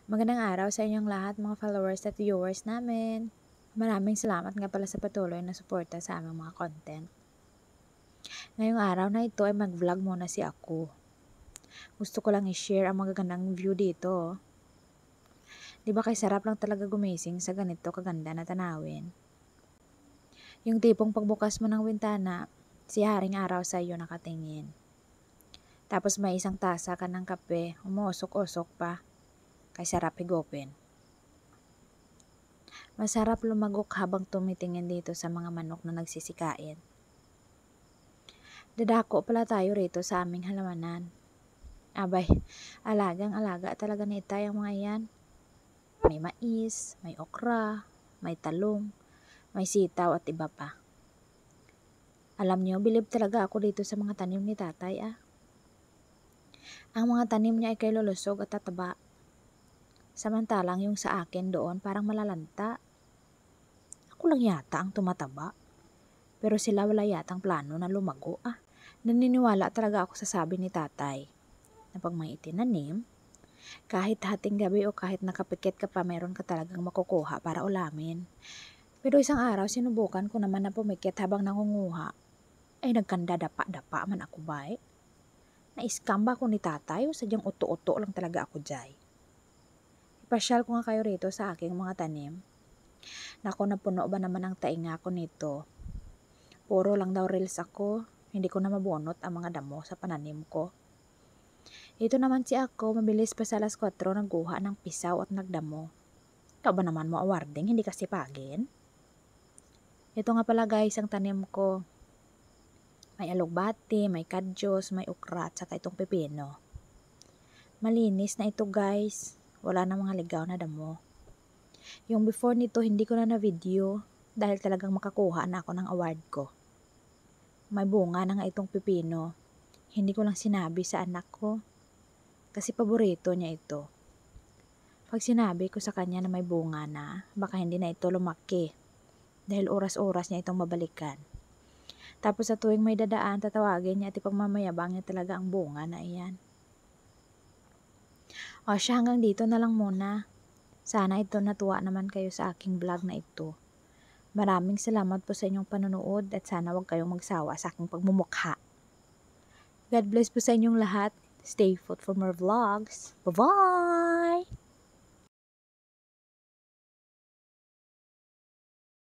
Magandang araw sa inyong lahat mga followers at viewers namin. Maraming salamat nga pala sa patuloy na suporta sa aming mga content. Ngayong araw na ito ay mag-vlog muna si ako. Gusto ko lang i-share ang magagandang view dito. Di ba kay sarap lang talaga gumising sa ganito kaganda na tanawin? Yung tipong pagbukas mo ng wintana, si Haring Araw sa iyo nakatingin. Tapos may isang tasa ka ng kape, umuusok-usok pa. Kay sarap higupin. Masarap lumagok habang tumitingin dito sa mga manok na nagsisikain. Dadako pala tayo rito sa aming halamanan. Abay, alagang-alaga talaga ni Itay ang mga yan. May mais, may okra, may talong, may sitaw at iba pa. Alam niyo, bilib talaga ako dito sa mga tanim ni Tatay Ang mga tanim niya ay kay lulusog at tataba. Samantalang yung sa akin doon parang malalanta. Ako lang yata ang tumataba. Pero sila wala yatang plano na lumago Naniniwala talaga ako sa sabi ni Tatay na pag may itinanim, kahit hating gabi o kahit nakapikit ka pa meron ka talagang makukuha para ulamin. Pero isang araw sinubukan ko naman na pumikit habang nangunguha. Ay nagkanda dapa-dapa man ako ba Na-scam ba ako ni Tatay o sadyang uto-uto lang talaga ako jay? Ipasyal ko nga kayo rito sa aking mga tanim. Naku, napuno ba naman ang tainga ko nito? Puro lang daw reels ako. Hindi ko na mabunot ang mga damo sa pananim ko. Ito naman si ako, mabilis pa sa alas 4 nagguha ng pisaw at nagdamo. Ikaw ba naman mo awarding, hindi kasi pagin? Ito nga pala guys ang tanim ko. May alugbati, may kadyos, may ukra at saka itong pepino. Malinis na ito guys. Wala na mga ligaw na damo. Yung before nito hindi ko na video dahil talagang makakuha na ako ng award ko. May bunga na nga itong pepino. Hindi ko lang sinabi sa anak ko. Kasi paborito niya ito. Pag sinabi ko sa kanya na may bunga na, baka hindi na ito lumaki. Dahil oras-oras niya itong mabalikan. Tapos sa tuwing may dadaan, tatawagin niya at ipagmamayabang niya talaga ang bunga na iyan. O siya, hanggang dito na lang muna. Sana ito natuwa naman kayo sa aking vlog na ito. Maraming salamat po sa inyong panonood at sana wag kayong magsawa sa aking pagmumukha. God bless po sa inyong lahat. Stay put for more vlogs. Bye-bye!